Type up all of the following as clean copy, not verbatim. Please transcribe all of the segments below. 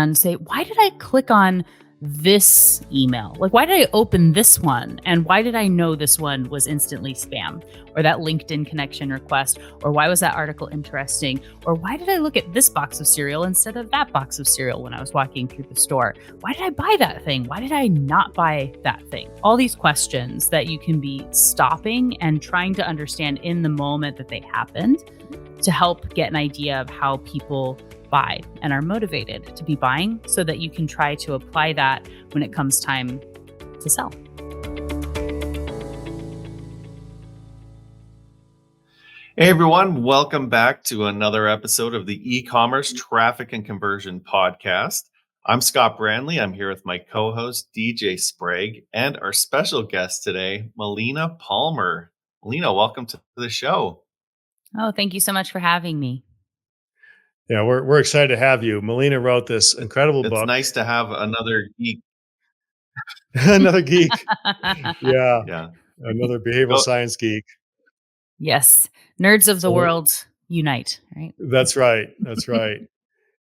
and say, why did I click on this email? Like, why did I open this one? And why did I know this one was instantly spam, or that LinkedIn connection request? Or why was that article interesting? Or why did I look at this box of cereal instead of that box of cereal when I was walking through the store? Why did I buy that thing? Why did I not buy that thing? All these questions that you can be stopping and trying to understand in the moment that they happened to help get an idea of how people buy and are motivated to be buying, so that you can try to apply that when it comes time to sell. Hey everyone, welcome back to another episode of the e-commerce traffic and conversion podcast. I'm Scott Brandley. I'm here with my co-host DJ Sprague and our special guest today, Melina Palmer. Melina, welcome to the show. Oh, thank you so much for having me. Yeah, we're excited to have you. Melina wrote this incredible book. It's nice to have another geek. Another geek. Yeah. Another behavioral science geek. Yes. Nerds of the world unite, right? That's right.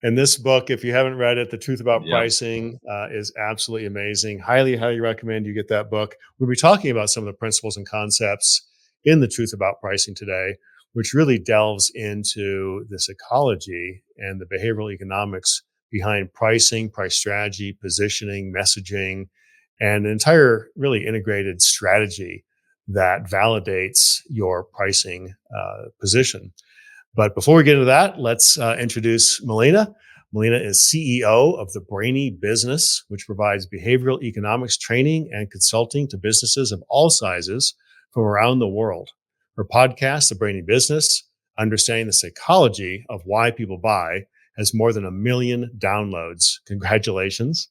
And this book, if you haven't read it, The Truth About Pricing, is absolutely amazing. Highly, highly recommend you get that book. We'll be talking about some of the principles and concepts in The Truth About Pricing today, which really delves into the psychology and the behavioral economics behind pricing, price strategy, positioning, messaging, and an entire really integrated strategy that validates your pricing position. But before we get into that, let's introduce Melina. Melina is CEO of the Brainy Business, which provides behavioral economics training and consulting to businesses of all sizes from around the world. Her podcast, The Brainy Business, Understanding the Psychology of Why People Buy, has more than 1 million downloads. Congratulations.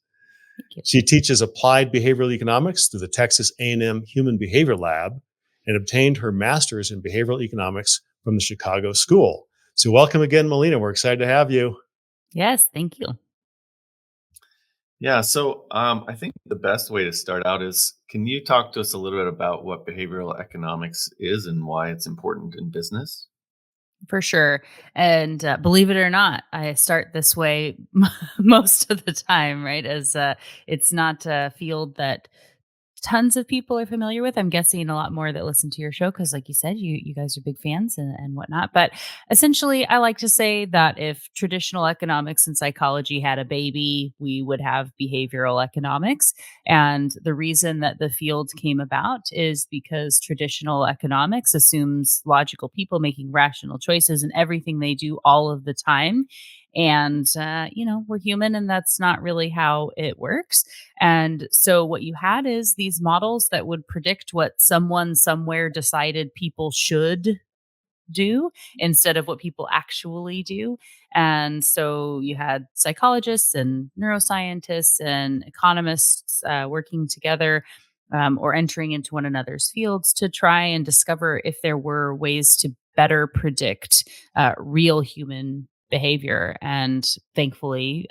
She teaches applied behavioral economics through the Texas A&M Human Behavior Lab and obtained her master's in behavioral economics from the Chicago School. So welcome again, Melina. We're excited to have you. Yes, thank you. Yeah, so I think the best way to start out is, can you talk to us a little bit about what behavioral economics is and why it's important in business? For sure. And believe it or not, I start this way most of the time, right? As it's not a field that tons of people are familiar with. I'm guessing a lot more that listen to your show because, like you said, you guys are big fans and whatnot. But essentially, I like to say that if traditional economics and psychology had a baby, we would have behavioral economics. And the reason that the field came about is because traditional economics assumes logical people making rational choices in everything they do all of the time. And, we're human and that's not really how it works. And so what you had is these models that would predict what someone somewhere decided people should do instead of what people actually do. And so you had psychologists and neuroscientists and economists working together or entering into one another's fields to try and discover if there were ways to better predict real human behavior. And thankfully,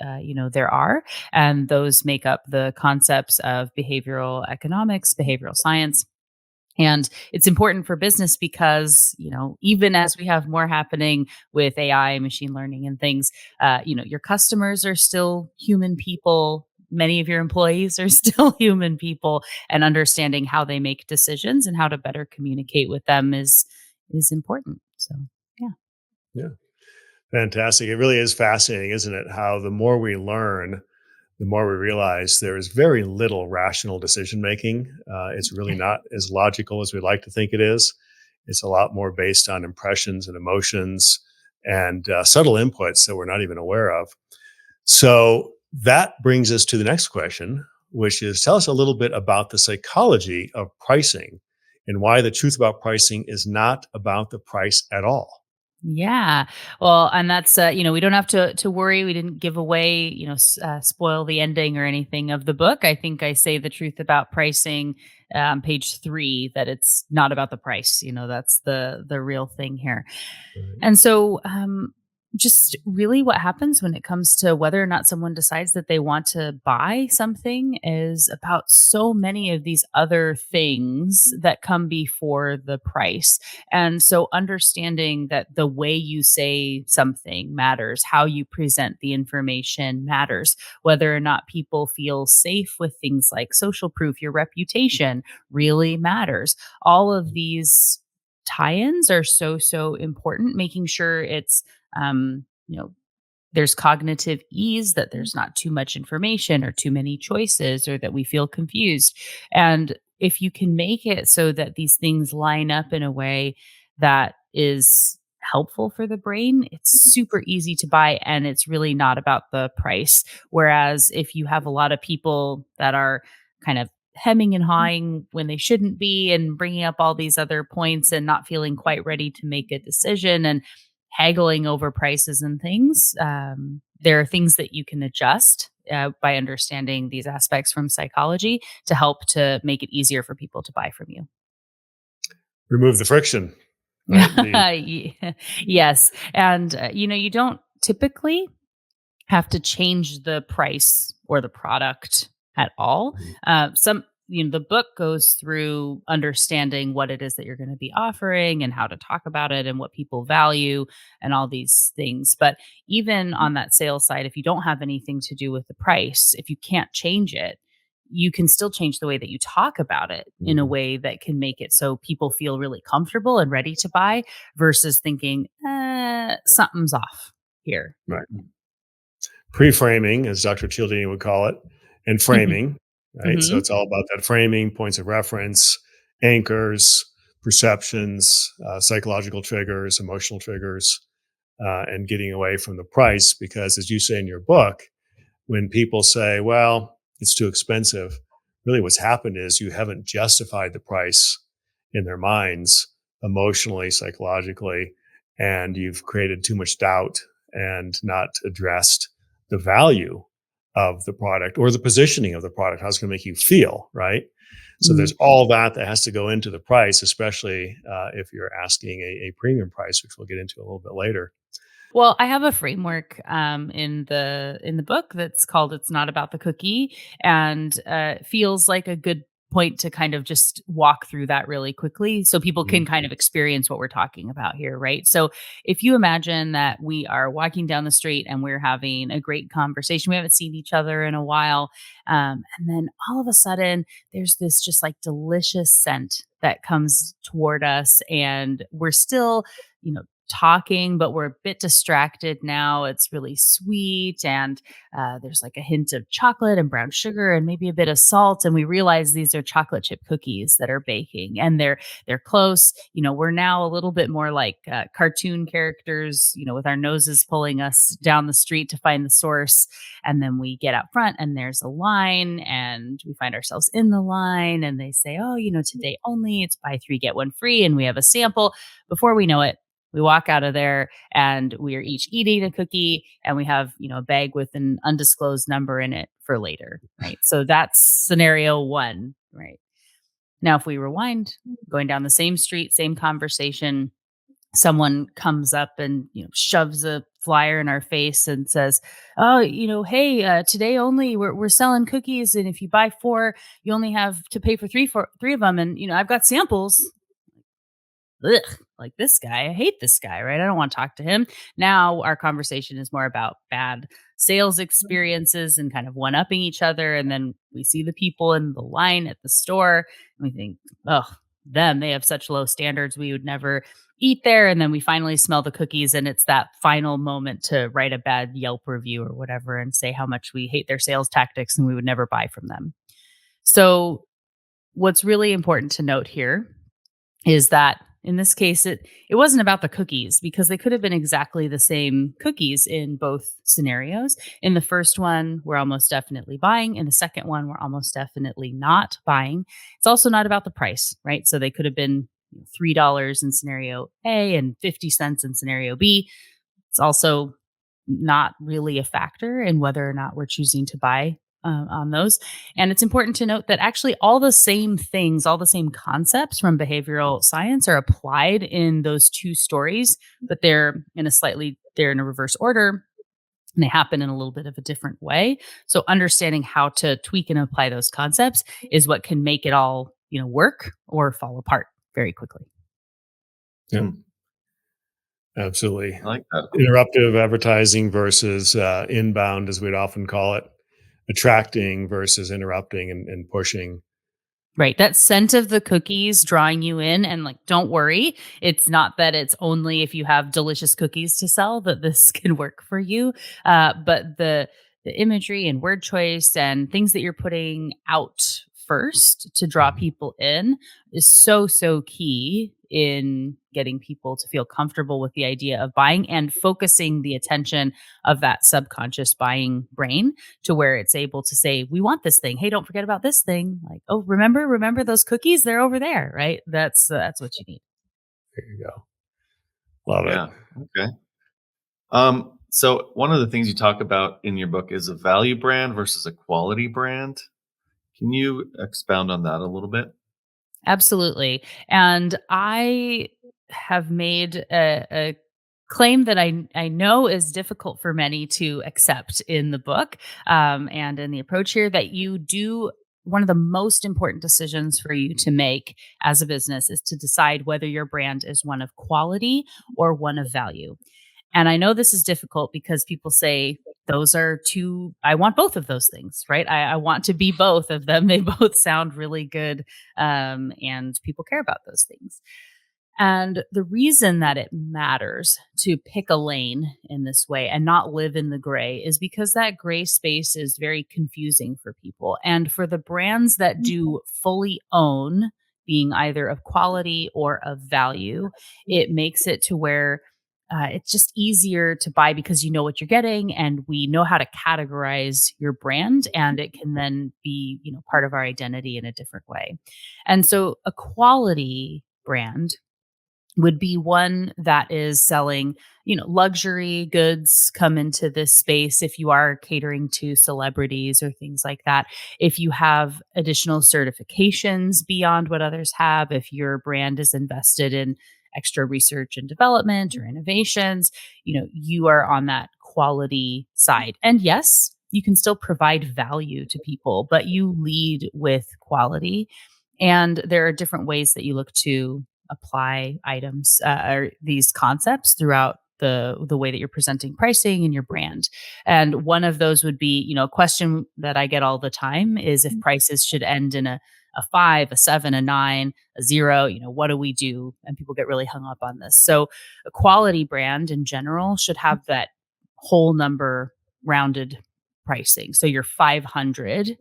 there are. And those make up the concepts of behavioral economics, behavioral science. And it's important for business because, even as we have more happening with AI, machine learning and things, your customers are still human people. Many of your employees are still human people, and understanding how they make decisions and how to better communicate with them is important. So, yeah. Yeah. Fantastic. It really is fascinating, isn't it? How the more we learn, the more we realize there is very little rational decision making. It's really not as logical as we like to think it is. It's a lot more based on impressions and emotions and subtle inputs that we're not even aware of. So that brings us to the next question, which is, tell us a little bit about the psychology of pricing and why the truth about pricing is not about the price at all. Yeah. Well, and that's, we don't have to worry. We didn't give away, spoil the ending or anything of the book. I think I say the truth about pricing on page 3, that it's not about the price. That's the real thing here. Right. And so, Just really what happens when it comes to whether or not someone decides that they want to buy something is about so many of these other things that come before the price. And so understanding that the way you say something matters, how you present the information matters, whether or not people feel safe with things like social proof, your reputation really matters. All of these tie-ins are so important, making sure it's you know, there's cognitive ease, that there's not too much information or too many choices or that we feel confused. And if you can make it so that these things line up in a way that is helpful for the brain, it's super easy to buy and it's really not about the price. Whereas if you have a lot of people that are kind of hemming and hawing when they shouldn't be and bringing up all these other points and not feeling quite ready to make a decision and haggling over prices and things. There are things that you can adjust by understanding these aspects from psychology to help to make it easier for people to buy from you. Remove the friction, right? Yes. And, you don't typically have to change the price or the product at all. The book goes through understanding what it is that you're going to be offering and how to talk about it and what people value and all these things. But even on that sales side, if you don't have anything to do with the price, if you can't change it, you can still change the way that you talk about it in a way that can make it so people feel really comfortable and ready to buy versus thinking, something's off here. Right. Pre-framing, as Dr. Cialdini would call it, and framing, right? So Hmm. it's all about that framing, points of reference, anchors, perceptions, psychological triggers, emotional triggers, and getting away from the price. Because as you say in your book, when people say, well, it's too expensive, really what's happened is you haven't justified the price in their minds emotionally, psychologically, and you've created too much doubt and not addressed the value of the product or the positioning of the product, how it's going to make you feel, right? So there's all that has to go into the price, especially if you're asking a premium price, which we'll get into a little bit later. Well, I have a framework in the book that's called "It's Not About the Cookie," and feels like a good point to kind of just walk through that really quickly, so people can Mhm. kind of experience what we're talking about here, right? So, if you imagine that we are walking down the street and we're having a great conversation, we haven't seen each other in a while, and then all of a sudden there's this just like delicious scent that comes toward us, and we're still, talking, but we're a bit distracted now. It's really sweet, and there's like a hint of chocolate and brown sugar, and maybe a bit of salt. And we realize these are chocolate chip cookies that are baking, and they're close. We're now a little bit more like cartoon characters. With our noses pulling us down the street to find the source, and then we get out front, and there's a line, and we find ourselves in the line, and they say, "Oh, today only. It's buy three get one free," and we have a sample. Before we know it, we walk out of there and we are each eating a cookie, and we have, a bag with an undisclosed number in it for later, right? So that's scenario one, right? Now, if we rewind, going down the same street, same conversation, someone comes up and, shoves a flyer in our face and says, "Oh, hey, today only we're selling cookies, and if you buy four, you only have to pay for three of them, and I've got samples." Ugh, like this guy. I hate this guy, right? I don't want to talk to him. Now our conversation is more about bad sales experiences and kind of one upping each other. And then we see the people in the line at the store and we think, oh, they have such low standards. We would never eat there. And then we finally smell the cookies, and it's that final moment to write a bad Yelp review or whatever and say how much we hate their sales tactics and we would never buy from them. So, what's really important to note here is that in this case, it wasn't about the cookies, because they could have been exactly the same cookies in both scenarios. In the first one, we're almost definitely buying. In the second one, we're almost definitely not buying. It's also not about the price, right? So they could have been $3 in scenario A and 50 cents in scenario B. It's also not really a factor in whether or not we're choosing to buy on those. And it's important to note that actually all the same things, all the same concepts from behavioral science are applied in those two stories, but they're in a slightly they're in a reverse order and they happen in a little bit of a different way. So understanding how to tweak and apply those concepts is what can make it all, work or fall apart very quickly. Yeah, Hmm. absolutely. I like that. Interruptive advertising versus inbound, as we'd often call it, attracting versus interrupting and pushing. Right. That scent of the cookies drawing you in, and like, don't worry. It's not that it's only if you have delicious cookies to sell that this can work for you. But the imagery and word choice and things that you're putting out first to draw people in is so, so key in getting people to feel comfortable with the idea of buying and focusing the attention of that subconscious buying brain to where it's able to say, we want this thing. Hey, don't forget about this thing. Like, oh, remember those cookies? They're over there, right? That's what you need. There you go. Love it. Yeah. Okay. So one of the things you talk about in your book is a value brand versus a quality brand. Can you expound on that a little bit? Absolutely. And I have made a claim that I know is difficult for many to accept in the book, and in the approach here, that you do. One of the most important decisions for you to make as a business is to decide whether your brand is one of quality or one of value. And I know this is difficult because people say those are two, I want both of those things, right? I want to be both of them. They both sound really good. And people care about those things. And the reason that it matters to pick a lane in this way and not live in the gray is because that gray space is very confusing for people. And for the brands that do fully own being either of quality or of value, it makes it to where it's just easier to buy because you know what you're getting, and we know how to categorize your brand, and it can then be, part of our identity in a different way. And so a quality brand would be one that is selling, luxury goods come into this space if you are catering to celebrities or things like that. If you have additional certifications beyond what others have, if your brand is invested in extra research and development or innovations, you are on that quality side. And yes, you can still provide value to people, but you lead with quality. And there are different ways that you look to apply items or these concepts throughout the way that you're presenting pricing and your brand. And one of those would be, a question that I get all the time is if prices should end in a 5, a 7, a 9, a 0, what do we do? And people get really hung up on this. So a quality brand in general should have that whole number rounded pricing. So you're 500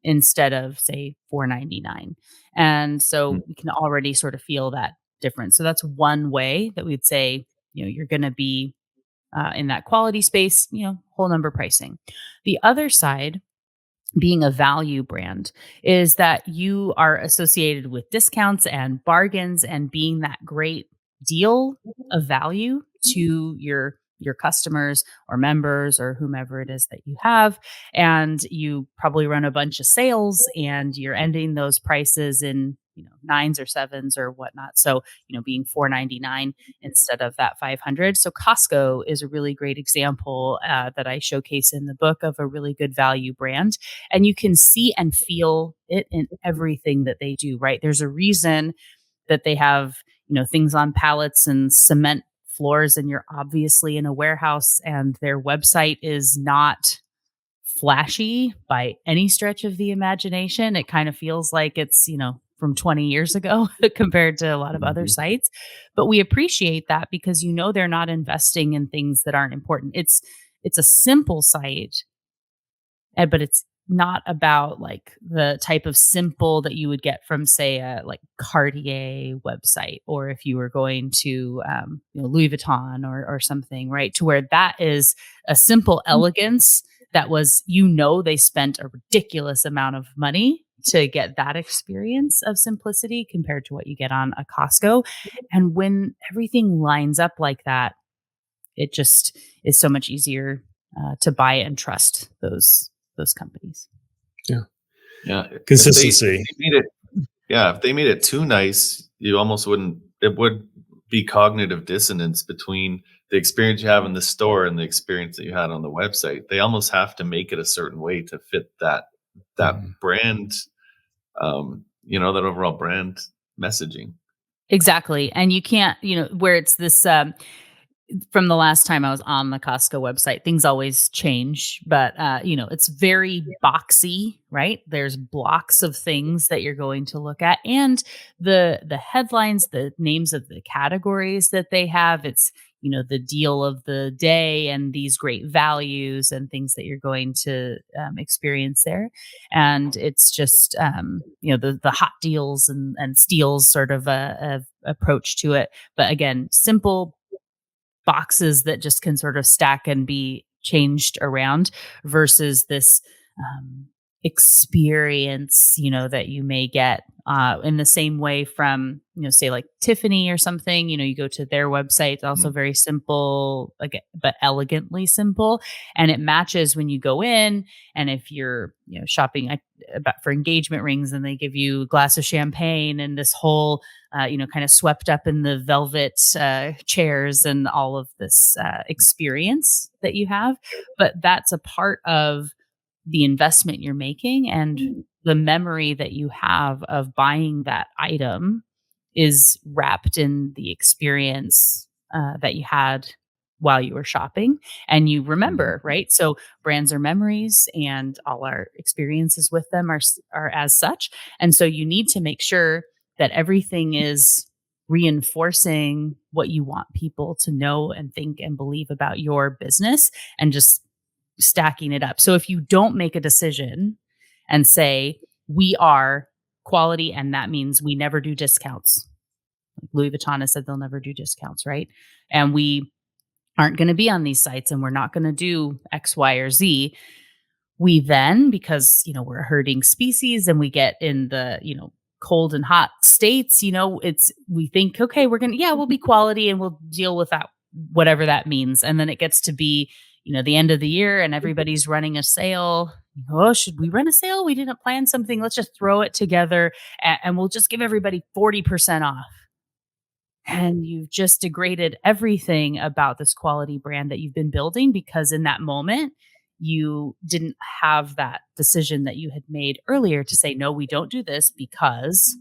instead of say 499. And Mm. so we can already sort of feel that difference. So that's one way that we'd say, you're going to be in that quality space, whole number pricing. The other side, being a value brand, is that you are associated with discounts and bargains and being that great deal of value to your customers or members or whomever it is that you have. And you probably run a bunch of sales and you're ending those prices in, nines or sevens or whatnot. So, being 499 instead of that 500. So Costco is a really great example that I showcase in the book of a really good value brand. And you can see and feel it in everything that they do, right? There's a reason that they have, things on pallets and cement floors, and you're obviously in a warehouse, and their website is not flashy by any stretch of the imagination. It kind of feels like it's, from 20 years ago compared to a lot of other Mhm. sites. But we appreciate that because they're not investing in things that aren't important. It's a simple site, but it's not about like the type of simple that you would get from say a like Cartier website, or if you were going to Louis Vuitton or something, right? To where that is a simple elegance that was, they spent a ridiculous amount of money to get that experience of simplicity compared to what you get on a Costco. And when everything lines up like that, it just is so much easier to buy and trust those companies. Yeah. Yeah. Consistency. If they made it too nice, you almost wouldn't, it would be cognitive dissonance between the experience you have in the store and the experience that you had on the website, they almost have to make it a certain way to fit that Mhm. brand, that overall brand messaging. Exactly. And you can't, where it's this from the last time I was on the Costco website, things always change, but it's very boxy, right? There's blocks of things that you're going to look at, and the headlines, the names of the categories that they have. It's the deal of the day and these great values and things that you're going to experience there, and it's just the hot deals and steals sort of a approach to it. But again, simple boxes that just can sort of stack and be changed around versus this um, experience, that you may get in the same way from, say like Tiffany or something. You go to their website, it's also Mm. very simple, like, but elegantly simple. And it matches when you go in. And if you're, shopping about for engagement rings and they give you a glass of champagne and this whole kind of swept up in the velvet chairs and all of this experience that you have. But that's a part of the investment you're making, and the memory that you have of buying that item is wrapped in the experience that you had while you were shopping, and you Mhm. remember, right? So brands are memories, and all our experiences with them are as such. And so you need to make sure that everything is reinforcing what you want people to know and think and believe about your business, and just stacking it up. So if you don't make a decision and say, we are quality, and that means we never do discounts. Like Louis Vuitton has said they'll never do discounts, right? And we aren't going to be on these sites, and we're not going to do X, Y, or Z. We then, because, we're a herding species and we get in the, cold and hot states, we think, okay, we'll be quality and we'll deal with that, whatever that means. And then it gets to be, the end of the year and everybody's running a sale. Oh, should we run a sale? We didn't plan something. Let's just throw it together and we'll just give everybody 40% off. And you've just degraded everything about this quality brand that you've been building, because in that moment, you didn't have that decision that you had made earlier to say, no, we don't do this because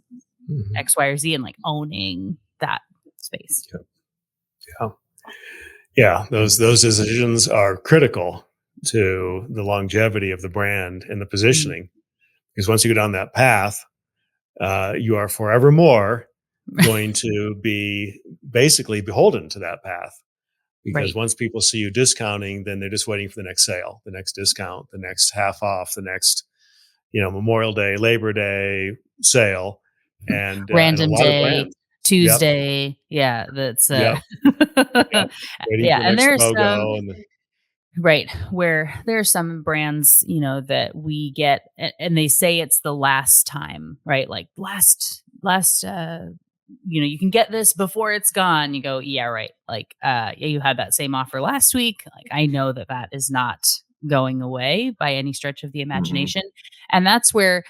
Mhm. X, Y, or Z, and like owning that space. Yeah. Yeah, those decisions are critical to the longevity of the brand and the Mm. positioning. Because once you go down that path, you are forevermore going to be basically beholden to that path. Because Right. once people see you discounting, then they're just waiting for the next sale, the next discount, the next half off, the next Memorial Day, Labor Day sale, and a Random lot of day, brands. Yep, Tuesday. Yeah. That's, yep, yep. Waiting for yeah. the And next there's some, BOGO, and right, where there are some brands, that we get and they say it's the last time, right? Like last you can get this before it's gone. You go, yeah, right. Like yeah, you had that same offer last week. Like I know that that is not going away by any stretch of the Mhm. imagination. And that's where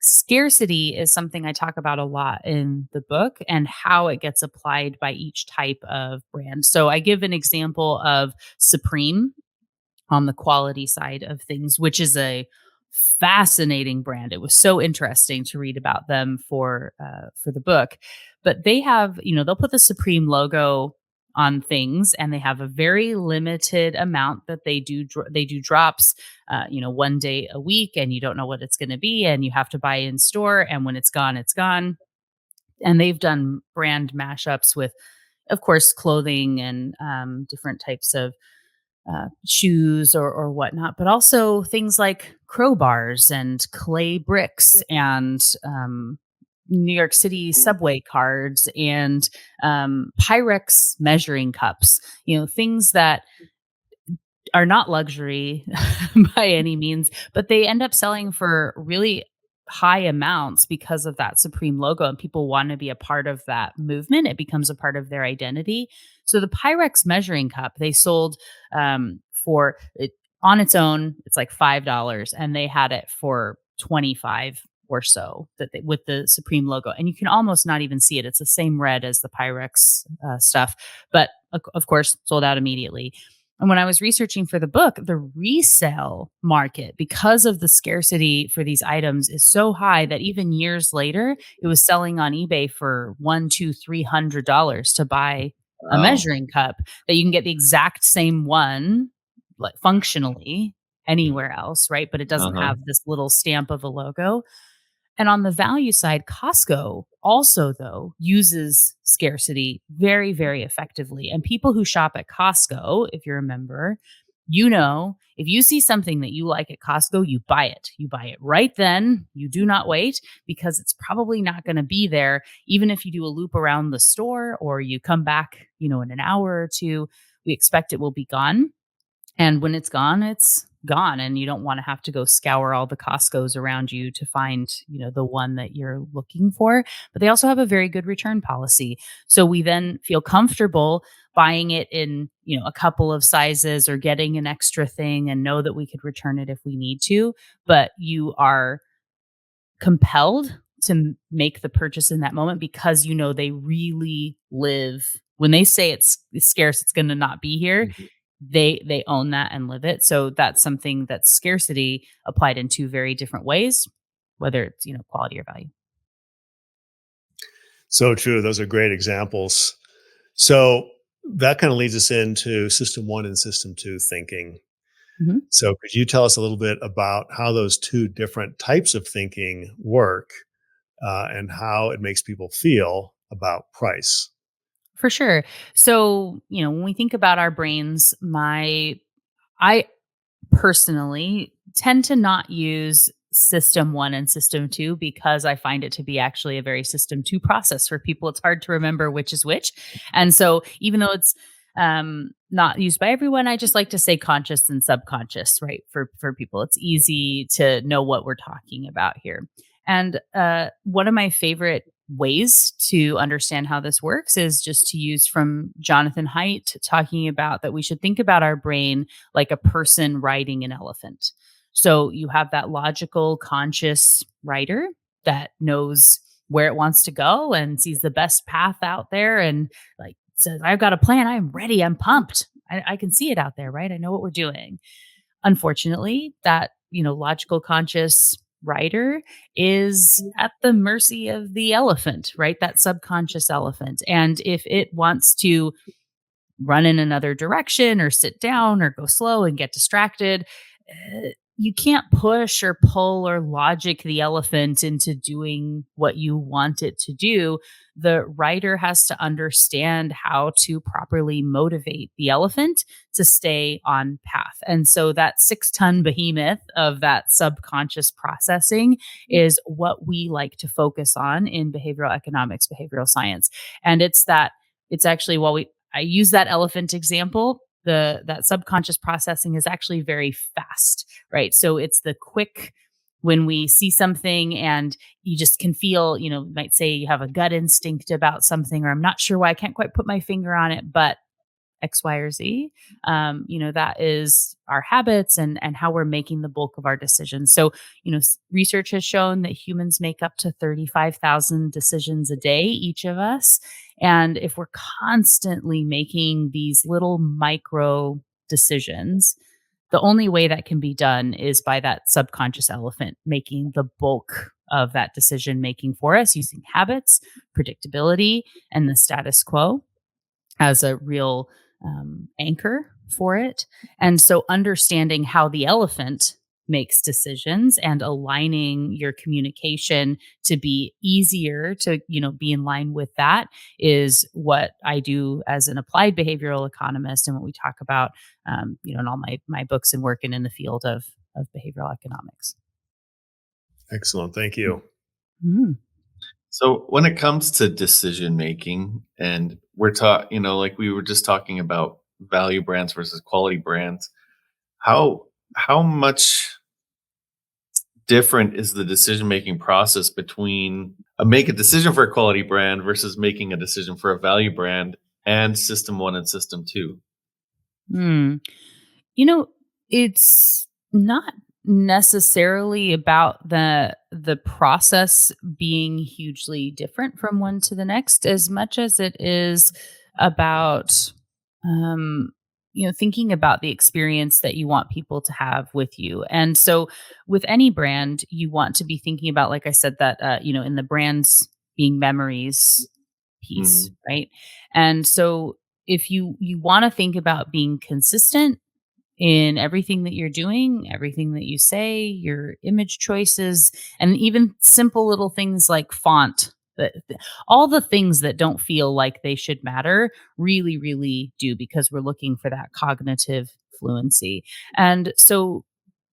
scarcity is something I talk about a lot in the book, and how it gets applied by each type of brand. So I give an example of Supreme on the quality side of things, which is a fascinating brand. It was so interesting to read about them for the book. But they have, they'll put the Supreme logo on things, and they have a very limited amount that they do drops, one day a week, and you don't know what it's going to be, and you have to buy in store, and when it's gone, it's gone. And they've done brand mashups with, of course, clothing and different types of shoes or whatnot, but also things like crowbars and clay bricks and New York City subway cards and Pyrex measuring cups. Things that are not luxury by any means, but they end up selling for really high amounts because of that Supreme logo, and people want to be a part of that movement. It becomes a part of their identity. So the Pyrex measuring cup they sold for it on its own, it's like $5, and they had it for 25 or so with the Supreme logo, and you can almost not even see it. It's the same red as the Pyrex stuff, but of course, sold out immediately. And when I was researching for the book, the resale market, because of the scarcity for these items, is so high that even years later, it was selling on eBay for one, two, $300 to buy a Wow. measuring cup that you can get the exact same one, like functionally anywhere else, right? But it doesn't Uh-huh. have this little stamp of a logo. And on the value side, Costco also, though, uses scarcity very, very effectively. And people who shop at Costco, if you're a member, if you see something that you like at Costco, you buy it. You buy it right then. You do not wait because it's probably not going to be there. Even if you do a loop around the store or you come back, in an hour or two, we expect it will be gone. And when it's gone, and you don't wanna have to go scour all the Costcos around you to find, the one that you're looking for. But they also have a very good return policy. So we then feel comfortable buying it in, a couple of sizes or getting an extra thing and know that we could return it if we need to. But you are compelled to make the purchase in that moment because they really live when they say it's scarce, it's gonna not be here, Mhm. they own that and live it. So that's something that's scarcity applied in two very different ways, whether it's, quality or value. So true. Those are great examples. So that kind of leads us into system one and system two thinking. Mhm. So could you tell us a little bit about how those two different types of thinking work and how it makes people feel about price? For sure. So, when we think about our brains, I personally tend to not use system 1 and system 2 because I find it to be actually a very system 2 process for people. It's hard to remember which is which. And so even though it's not used by everyone, I just like to say conscious and subconscious, right? For people, it's easy to know what we're talking about here. And one of my favorite ways to understand how this works is just to use from Jonathan Haidt talking about that we should think about our brain like a person riding an elephant. So you have that logical, conscious rider that knows where it wants to go and sees the best path out there and like says, I've got a plan. I'm ready. I'm pumped. I can see it out there, right? I know what we're doing. Unfortunately, that, logical, conscious rider is at the mercy of the elephant, right? That subconscious elephant. And if it wants to run in another direction or sit down or go slow and get distracted. You can't push or pull or logic the elephant into doing what you want it to do. The rider has to understand how to properly motivate the elephant to stay on path. And so that 6-ton behemoth of that subconscious processing is what we like to focus on in behavioral economics, behavioral science. And it's actually while I use that elephant example, that subconscious processing is actually very fast, right? So it's the quick when we see something and you just can feel, might say you have a gut instinct about something, or I'm not sure why I can't quite put my finger on it, but X, Y, or Z. That is our habits and how we're making the bulk of our decisions. So, research has shown that humans make up to 35,000 decisions a day, each of us. And if we're constantly making these little micro decisions, the only way that can be done is by that subconscious elephant making the bulk of that decision making for us using habits, predictability, and the status quo as a real anchor for it. And so understanding how the elephant makes decisions and aligning your communication to be easier to be in line with that is what I do as an applied behavioral economist and what we talk about in all my books and working in the field of behavioral economics. Excellent. Thank you. Mhm. So when it comes to decision making, and we're taught, like we were just talking about value brands versus quality brands, how how much different is the decision making process between make a decision for a quality brand versus making a decision for a value brand and system one and system two? Mm. You know, it's not necessarily about the process being hugely different from one to the next as much as it is about um, thinking about the experience that you want people to have with you. And so with any brand, you want to be thinking about, like I said, that, in the brands being memories piece, Mhm. right? And so if you want to think about being consistent in everything that you're doing, everything that you say, your image choices, and even simple little things like font. All the things that don't feel like they should matter really, really do, because we're looking for that cognitive fluency. And so,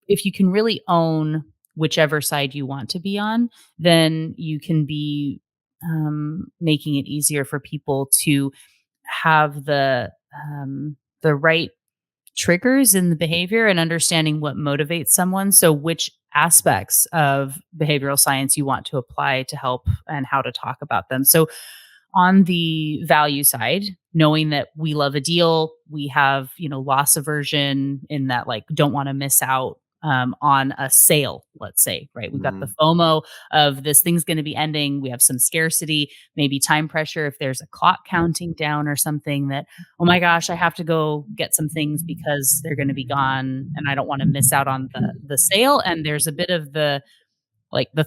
if you can really own whichever side you want to be on, then you can be making it easier for people to have the right triggers in the behavior and understanding what motivates someone. So, which aspects of behavioral science you want to apply to help and how to talk about them. So, on the value side, knowing that we love a deal, we have, loss aversion in that, like, don't want to miss out on a sale, let's say, right? We've got the Mhm. FOMO of this thing's going to be ending. We have some scarcity, maybe time pressure. If there's a clock counting down or something that, oh my gosh, I have to go get some things because they're going to be gone and I don't want to miss out on the sale. And there's a bit of the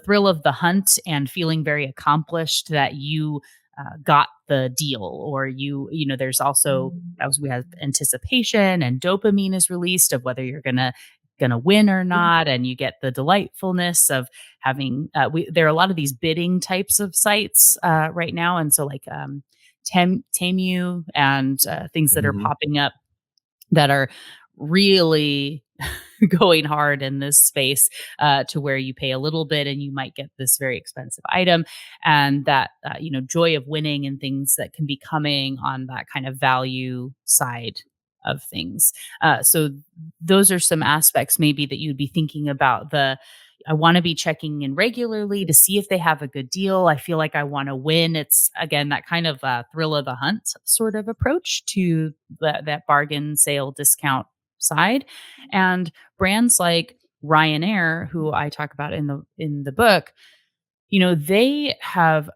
thrill of the hunt and feeling very accomplished that you got the deal, or there's also, as we have anticipation and dopamine is released of whether you're gonna win or not, and you get the delightfulness of having there are a lot of these bidding types of sites right now, and so like Temu and things that are Mhm. popping up that are really going hard in this space, to where you pay a little bit and you might get this very expensive item, and that joy of winning and things that can be coming on that kind of value side of things. So those are some aspects maybe that you'd be thinking about. I want to be checking in regularly to see if they have a good deal. I feel like I want to win. It's again that kind of thrill of the hunt sort of approach to that bargain sale discount side. And brands like Ryanair, who I talk about in the book, they have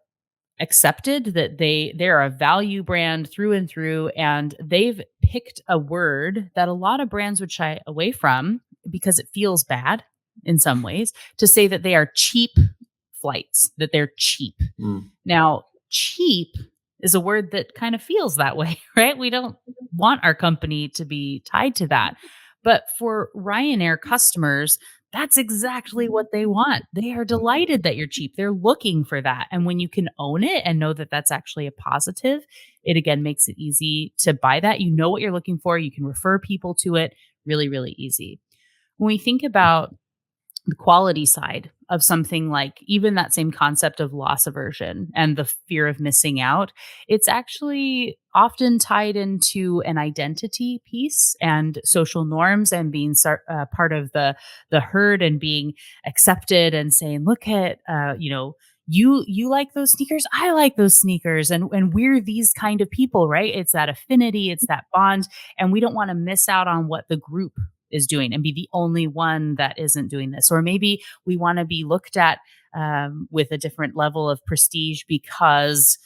accepted that they're a value brand through and through, and they've picked a word that a lot of brands would shy away from because it feels bad in some ways, to say that they are cheap flights, that they're cheap. Mm. Now, cheap is a word that kind of feels that way, right? We don't want our company to be tied to that. But for Ryanair customers, that's exactly what they want. They are delighted that you're cheap. They're looking for that. And when you can own it and know that that's actually a positive, it again makes it easy to buy that. You know what you're looking for. You can refer people to it. Really, really easy. When we think about the quality side of something, like even that same concept of loss aversion and the fear of missing out, it's actually often tied into an identity piece and social norms, and being part of the herd and being accepted and saying, look at you like those sneakers, I like those sneakers, and we're these kind of people, right? It's that affinity, it's that bond, and we don't want to miss out on what the group is doing and be the only one that isn't doing this. Or maybe we want to be looked at with a different level of prestige because,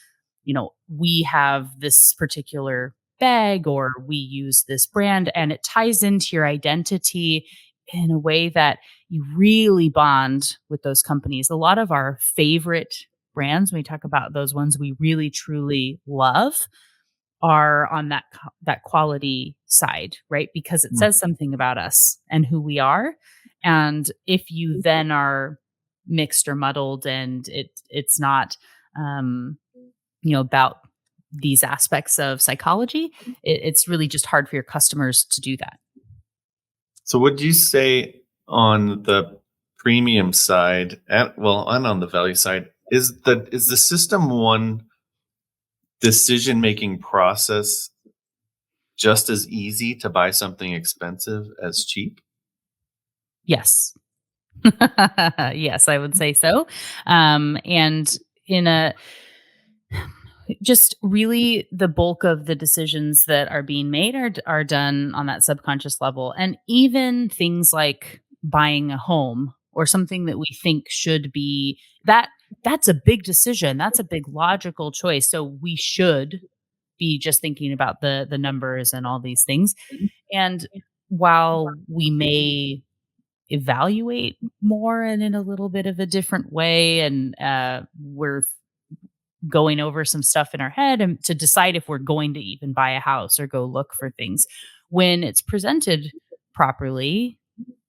we have this particular bag or we use this brand, and it ties into your identity in a way that you really bond with those companies. A lot of our favorite brands, when we talk about those ones we really truly love, are on that quality side, right? Because it Mm. says something about us and who we are. And if you then are mixed or muddled and it's not about these aspects of psychology, it's really just hard for your customers to do that. So would you say on the premium side and on the value side, is the system one decision making process just as easy to buy something expensive as cheap? Yes. Yes, I would say so. And in a just really the bulk of the decisions that are being made are done on that subconscious level, and even things like buying a home or something that we think should be that, that's a big decision, that's a big logical choice, so we should be just thinking about the numbers and all these things. And while we may evaluate more and in a little bit of a different way, and we're going over some stuff in our head and to decide if we're going to even buy a house or go look for things, when it's presented properly,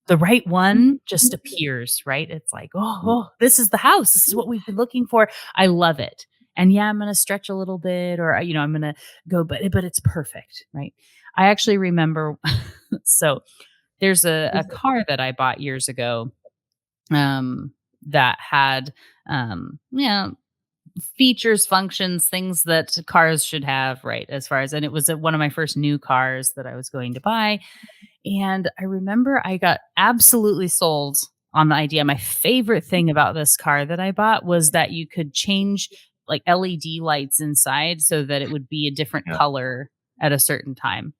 the right one just appears, right? It's like, oh, this is the house. This is what we've been looking for. I love it. And yeah, I'm going to stretch a little bit, or I'm going to go, but it's perfect, right? I actually remember, so there's a car that I bought years ago, that had, features, functions, things that cars should have, right? As far as, and it was one of my first new cars that I was going to buy. And I remember I got absolutely sold on the idea. My favorite thing about this car that I bought was that you could change like LED lights inside so that it would be a different Yeah. color at a certain time.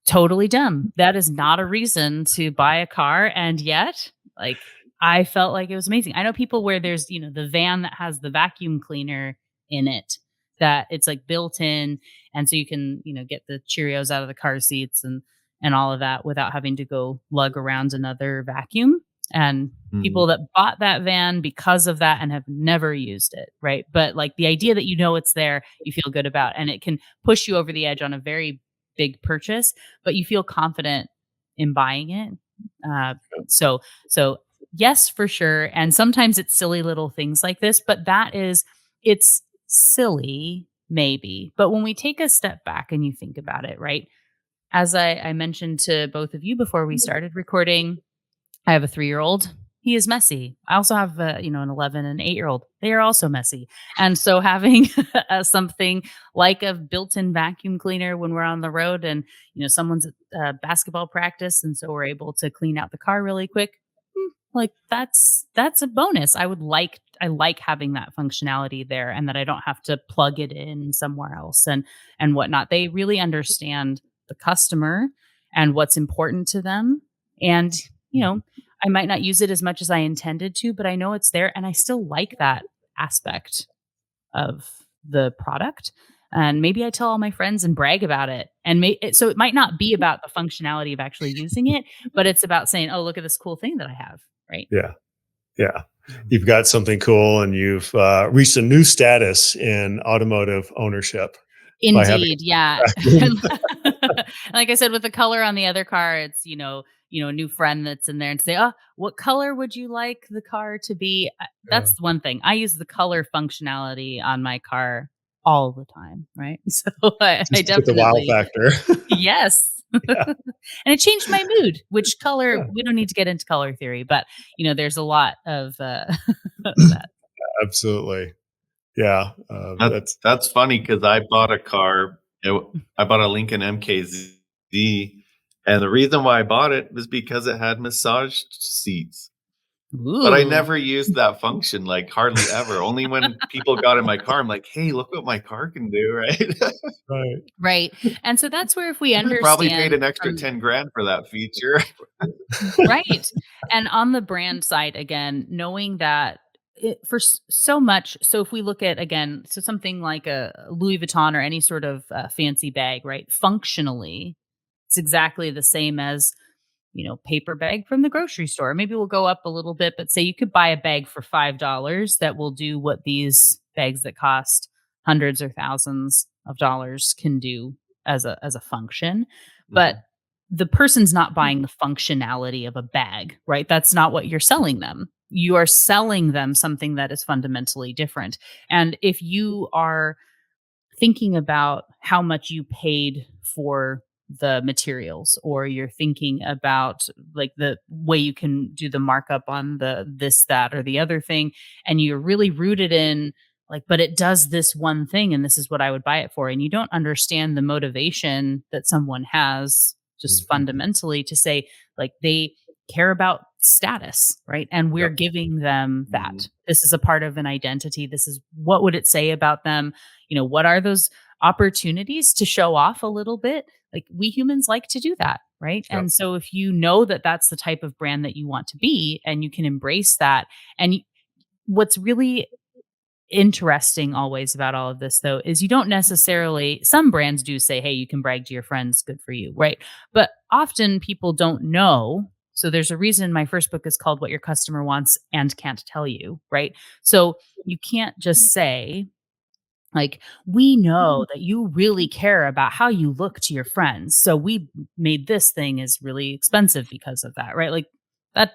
Totally dumb. That is not a reason to buy a car. And yet, like, I felt like it was amazing. I know people where there's, the van that has the vacuum cleaner in it, that it's like built in. And so you can, get the Cheerios out of the car seats and all of that without having to go lug around another vacuum. And Mhm. people that bought that van because of that and have never used it. Right. But like the idea that it's there, you feel good about, and it can push you over the edge on a very big purchase, but you feel confident in buying it. Uh, so yes, for sure. And sometimes it's silly little things like this, but it's silly maybe. But when we take a step back and you think about it, right? As I mentioned to both of you before we started recording, I have a 3-year-old. He is messy. I also have, an 11 and 8-year-old. They are also messy. And so having something like a built-in vacuum cleaner when we're on the road and, someone's at basketball practice, and so we're able to clean out the car really quick, like that's a bonus. I like having that functionality there, and that I don't have to plug it in somewhere else and whatnot. They really understand the customer and what's important to them. And, I might not use it as much as I intended to, but I know it's there, and I still like that aspect of the product. And maybe I tell all my friends and brag about it. And so it might not be about the functionality of actually using it, but it's about saying, "Oh, look at this cool thing that I have." Right? Yeah. Yeah. You've got something cool, and you've reached a new status in automotive ownership by having Indeed, yeah. a vacuum. Like I said, with the color on the other car, it's, a new friend that's in there and say, "Oh, what color would you like the car to be?" Yeah. That's one thing. I use the color functionality on my car all the time, right? So I Just to get the wow definitely, factor. yes. Yeah. And it changed my mood. Which color? Yeah. We don't need to get into color theory, but there's a lot of that. Absolutely. Yeah. That's funny because I bought a car. I bought a Lincoln MKZ, and the reason why I bought it was because it had massage seats. But I Ooh. never used that function, like, hardly ever. Only when people got in my car, I'm like, "Hey, look what my car can do," right? Right. Right. And so that's where, if we Probably paid understand an extra from 10 grand for that feature. right. And on the brand side, again, knowing that so much. So if we look at, again, so something like a Louis Vuitton or any sort of fancy bag, right? Functionally, it's exactly the same as, paper bag from the grocery store. Maybe we'll go up a little bit, but say you could buy a bag for $5 that will do what these bags that cost hundreds or thousands of dollars can do as a function. But Mhm. the person's not buying the functionality of a bag, right? That's not what you're selling them. You are selling them something that is fundamentally different. And if you are thinking about how much you paid for the materials, or you're thinking about like the way you can do the markup on the this, that, or the other thing, and you're really rooted in like, but it does this one thing and this is what I would buy it for, and you don't understand the motivation that someone has just Mhm. fundamentally to say like they care about status, right? And we're Yep. giving them Mhm. that. This is a part of an identity. This is what would it say about them? What are those opportunities to show off a little bit? Like, we humans like to do that, right? Yep. And so if you know that that's the type of brand that you want to be, and you can embrace that, and what's really interesting always about all of this though is you don't necessarily, some brands do say, hey, you can brag to your friends, good for you, right? But often people don't know. So there's a reason my first book is called What Your Customer Wants and Can't Tell You, right? So you can't just say, like, we know that you really care about how you look to your friends. So we made this thing is really expensive because of that, right? Like that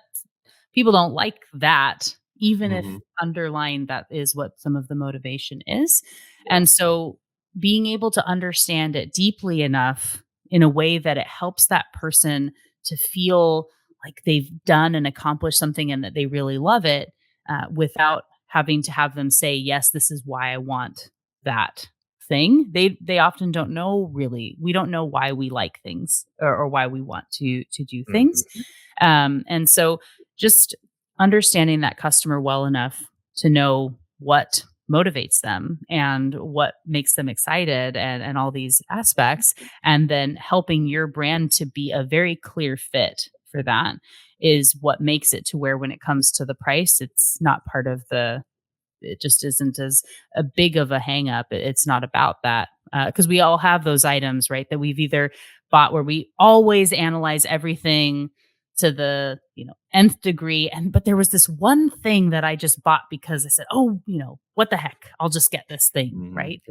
people don't like that, even if Hmm. underlying that is what some of the motivation is. Yeah. And so being able to understand it deeply enough in a way that it helps that person to feel like they've done and accomplished something and that they really love it, without having to have them say, yes, this is why I want that thing. They often don't know, really. We don't know why we like things, or why we want to do things. Mhm. And so just understanding that customer well enough to know what motivates them and what makes them excited, and all these aspects, and then helping your brand to be a very clear fit for that is what makes it to where when it comes to the price, it's not part of the, it just isn't as a big of a hang up. It's not about that. Because we all have those items, right? That we've either bought where we always analyze everything to the, nth degree. But there was this one thing that I just bought because I said, oh, what the heck? I'll just get this thing, Hmm. right?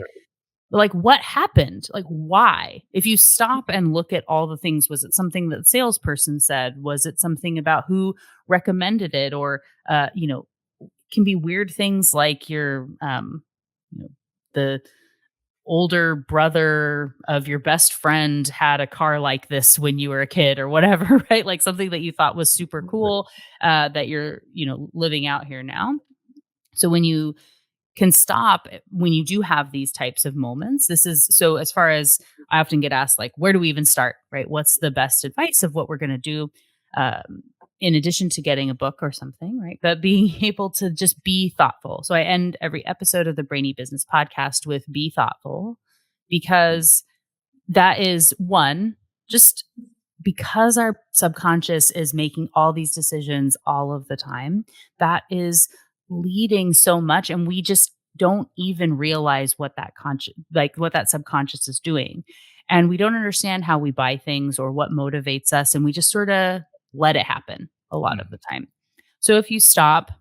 Like, what happened? Like, why? If you stop and look at all the things, was it something that the salesperson said? Was it something about who recommended it? Or, can be weird things like your, the older brother of your best friend had a car like this when you were a kid or whatever, right? Like something that you thought was super cool, that you're, living out here now. So when you can stop, when you do have these types of moments, this is so, as far as I often get asked, like, where do we even start, right? What's the best advice of what we're going to do, in addition to getting a book or something, right? But being able to just be thoughtful. So I end every episode of the Brainy Business podcast with be thoughtful, because that is one, just because our subconscious is making all these decisions all of the time, that is leading so much. And we just don't even realize what that what that subconscious is doing. And we don't understand how we buy things or what motivates us. And we just sort of let it happen a lot of the time. So if you stop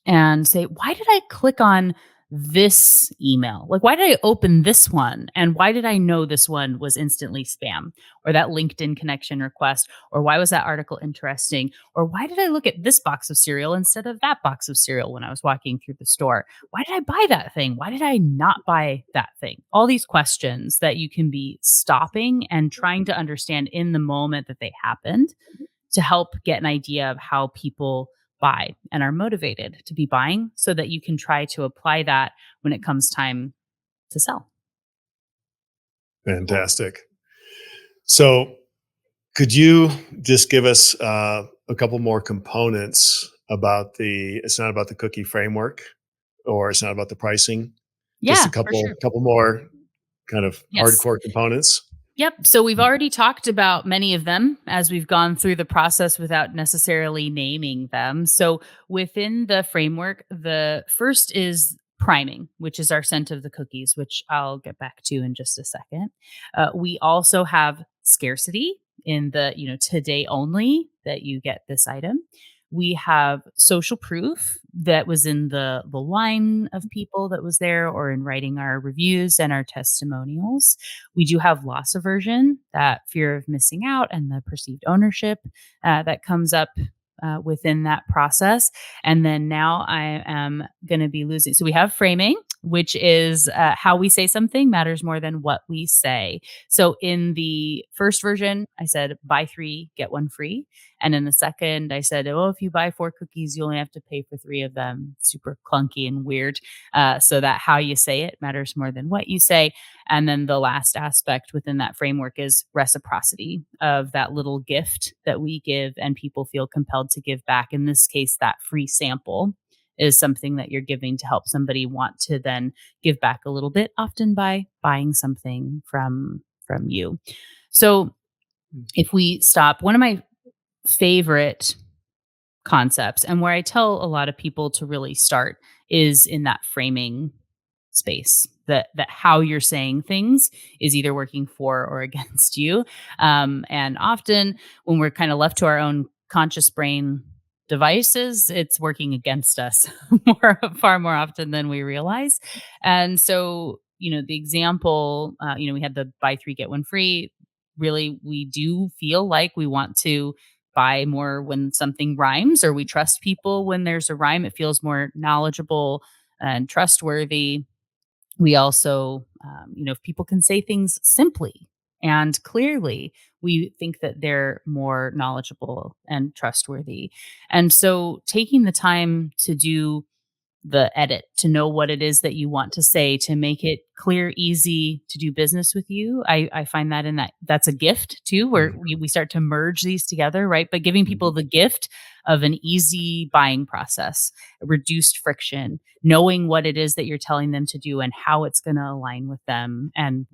and say, why did I click on this email? Like, why did I open this one? And why did I know this one was instantly spam, or that LinkedIn connection request? Or why was that article interesting? Or why did I look at this box of cereal instead of that box of cereal when I was walking through the store? Why did I buy that thing? Why did I not buy that thing? All these questions that you can be stopping and trying to understand in the moment that they happened, to help get an idea of how people buy and are motivated to be buying, so that you can try to apply that when it comes time to sell. Fantastic. So, could you just give us a couple more components about the? It's not about the cookie framework, or it's not about the pricing. Just a Yeah, for couple, sure. couple more kind of Yes. hardcore components. Yep. So we've already talked about many of them as we've gone through the process without necessarily naming them. So within the framework, the first is priming, which is our scent of the cookies, which I'll get back to in just a second. We also have scarcity in the, today only that you get this item. We have social proof that was in the line of people that was there, or in writing our reviews and our testimonials. We do have loss aversion, that fear of missing out and the perceived ownership, that comes up within that process. And then now I am going to be losing. So we have framing, which is how we say something matters more than what we say. So in the first version, I said buy 3, get 1 free. And in the second, I said, oh, if you buy 4 cookies, you only have to pay for 3 of them. Super clunky and weird. So that how you say it matters more than what you say. And then the last aspect within that framework is reciprocity, of that little gift that we give and people feel compelled to give back. In this case, that free sample is something that you're giving to help somebody want to then give back a little bit, often by buying something from you. So if we stop, one of my favorite concepts, and where I tell a lot of people to really start, is in that framing space, that how you're saying things is either working for or against you. And often when we're kind of left to our own conscious brain devices, it's working against us far more often than we realize. And so, the example, we had the buy three, get one free. Really, we do feel like we want to buy more when something rhymes, or we trust people when there's a rhyme. It feels more knowledgeable and trustworthy. We also, if people can say things simply and clearly, we think that they're more knowledgeable and trustworthy. And so taking the time to do the edit, to know what it is that you want to say, to make it clear, easy to do business with you. I find that that's a gift too, where Mhm. we start to merge these together, right? But giving people the gift of an easy buying process, reduced friction, knowing what it is that you're telling them to do and how it's going to align with them and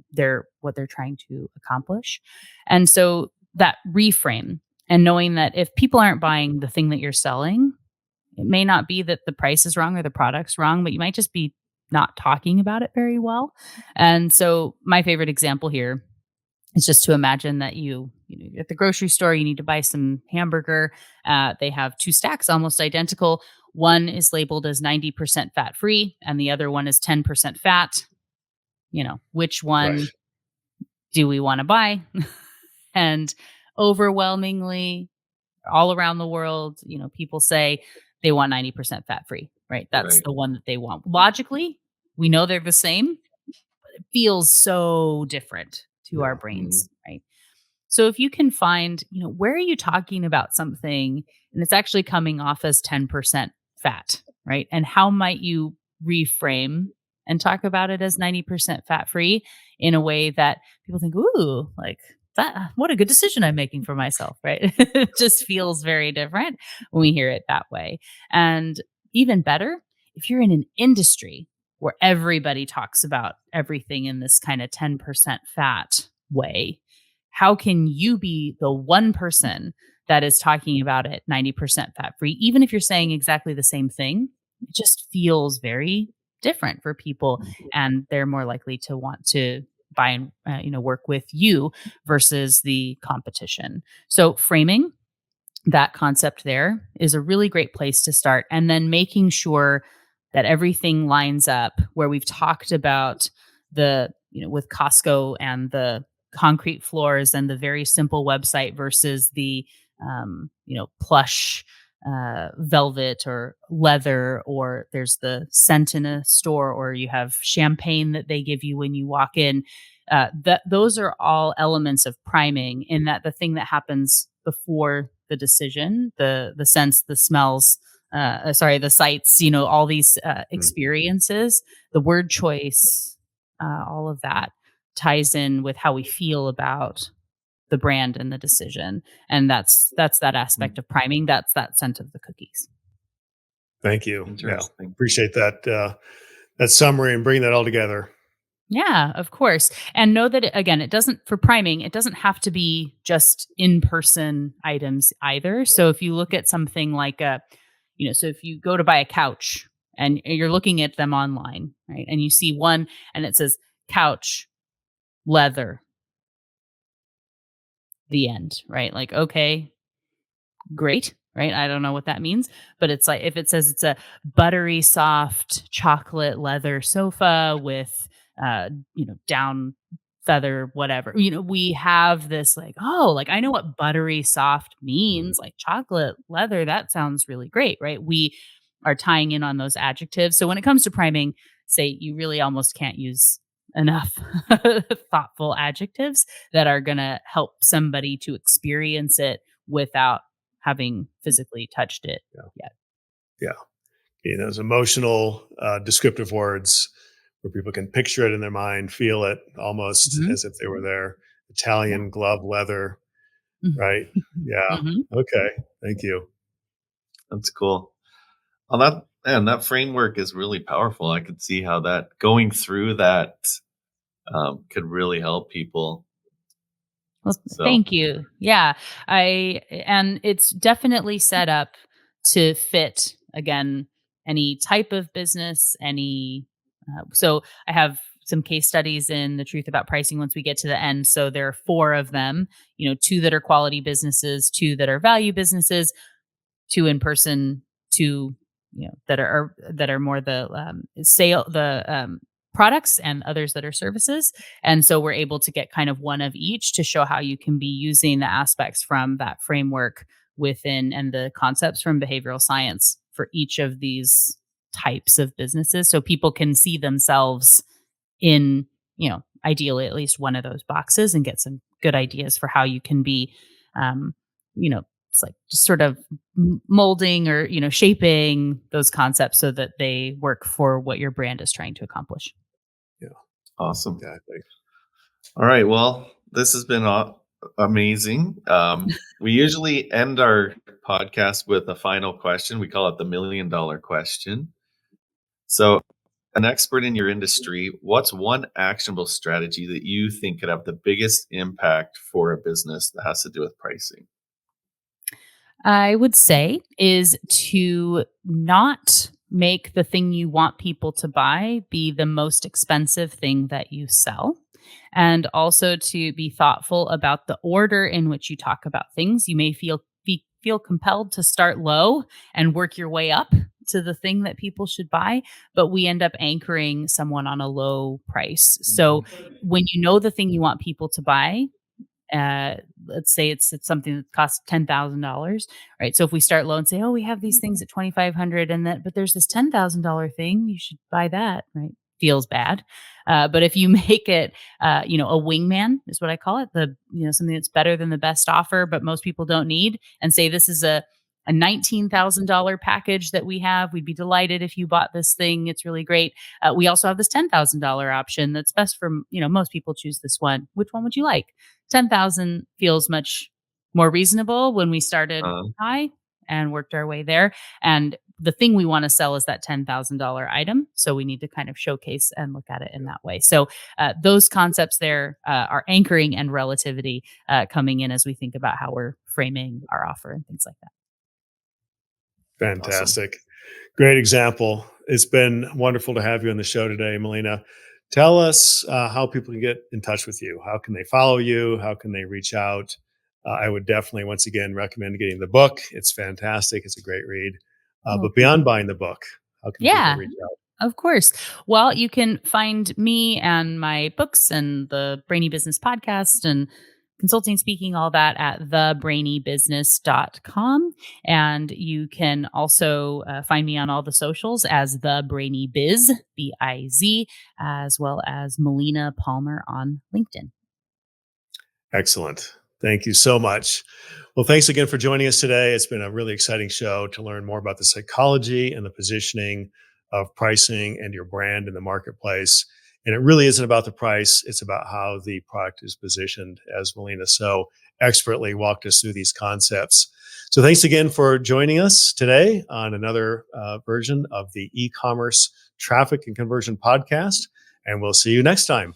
what they're trying to accomplish. And so that reframe, and knowing that if people aren't buying the thing that you're selling, it may not be that the price is wrong or the product's wrong, but you might just be not talking about it very well. And so my favorite example here is just to imagine that you're at the grocery store, you need to buy some hamburger. They have two stacks almost identical. One is labeled as 90% fat free and the other one is 10% fat. Which Right. one do we want to buy? And overwhelmingly, all around the world, people say they want 90% fat free, right? That's Right. the one that they want. Logically, we know they're the same. It feels so different to our Yeah. Mhm. brains, right? So if you can find, where are you talking about something and it's actually coming off as 10% fat, right? And how might you reframe and talk about it as 90% fat free in a way that people think, ooh, like that, what a good decision I'm making for myself, right? It just feels very different when we hear it that way. And even better, if you're in an industry where everybody talks about everything in this kind of 10% fat way, how can you be the one person that is talking about it 90% fat free? Even if you're saying exactly the same thing, it just feels very different for people. And they're more likely to want to buy and work with you versus the competition. So framing that concept there is a really great place to start. And then making sure that everything lines up where we've talked about with Costco and the concrete floors and the very simple website versus the, plush velvet or leather, or there's the scent in a store, or you have champagne that they give you when you walk in. That those are all elements of priming, in that the thing that happens before the decision, the sense, the smells, the sights, all these Mhm. experiences, the word choice, all of that ties in with how we feel about the brand and the decision. And that's that aspect of priming. That's that scent of the cookies. Thank you. Yeah. Interesting. Appreciate that summary and bringing that all together. Yeah, of course. And know that again, it doesn't, for priming, it doesn't have to be just in-person items either. So if you look at something like so if you go to buy a couch and you're looking at them online, right? And you see one and it says couch, leather, the end, right? Like, okay, great, right? I don't know what that means, but it's like if it says it's a buttery soft chocolate leather sofa with down feather whatever. We have this like, oh, like I know what buttery soft Mhm. means, like chocolate leather, that sounds really great, right? We are tying in on those adjectives. So when it comes to priming, say you really almost can't use enough thoughtful adjectives that are going to help somebody to experience it without having physically touched it Yeah. yet. Yeah. Those emotional, descriptive words where people can picture it in their mind, feel it almost Mhm. as if they were there. Italian glove leather, Yeah. right? Yeah. Mhm. Okay. Thank you. That's cool. Well, that framework is really powerful. I could see how that going through that could really help people. Well, So, thank you. Yeah, and it's definitely set up to fit again any type of business, so I have some case studies in the truth about pricing once we get to the end. So there are 4 of them, 2 that are quality businesses, 2 that are value businesses, 2 in person, 2 that are more the sale the products, and others that are services. And so we're able to get kind of one of each to show how you can be using the aspects from that framework within, and the concepts from behavioral science for each of these types of businesses, so people can see themselves in, ideally at least one of those boxes, and get some good ideas for how you can be, um, it's like just sort of molding or, shaping those concepts so that they work for what your brand is trying to accomplish. Yeah, Awesome. exactly. All right. Well, this has been amazing. We usually end our podcast with a final question. We call it the $1,000,000 question. So, an expert in your industry, what's one actionable strategy that you think could have the biggest impact for a business that has to do with pricing? I would say is to not make the thing you want people to buy be the most expensive thing that you sell. And also to be thoughtful about the order in which you talk about things. You may feel compelled to start low and work your way up to the thing that people should buy, but we end up anchoring someone on a low price. So when you know the thing you want people to buy, uh, let's say it's something that costs $10,000, right? So if we start low and say, "Oh, we have these things at 2,500, and that, but there's this $10,000 thing, you should buy that," right? Feels bad, but if you make it, a wingman is what I call it. Something that's better than the best offer, but most people don't need, and say this is a $19,000 package that we have. We'd be delighted if you bought this thing. It's really great. We also have this $10,000 option that's best for, most people choose this one. Which one would you like? 10,000 feels much more reasonable when we started Uh, high and worked our way there. And the thing we want to sell is that $10,000 item. So we need to kind of showcase and look at it in that way. So those concepts there are anchoring and relativity coming in as we think about how we're framing our offer and things like that. awesome. Fantastic. Great example. It's been wonderful to have you on the show today, Melina. Tell us how people can get in touch with you. How can they follow you? How can they reach out? I would definitely, once again, recommend getting the book. It's fantastic. It's a great read. Oh, But beyond buying the book, how can people yeah. reach out? Of course. Well, you can find me and my books and the Brainy Business podcast and consulting, speaking, all that at thebrainybusiness.com. And you can also find me on all the socials as The Brainy Biz, BIZ, as well as Melina Palmer on LinkedIn. Excellent. Thank you so much. Well, thanks again for joining us today. It's been a really exciting show to learn more about the psychology and the positioning of pricing and your brand in the marketplace. And it really isn't about the price, it's about how the product is positioned, as Melina so expertly walked us through these concepts. So, thanks again for joining us today on another version of the e commerce traffic and conversion podcast. And we'll see you next time.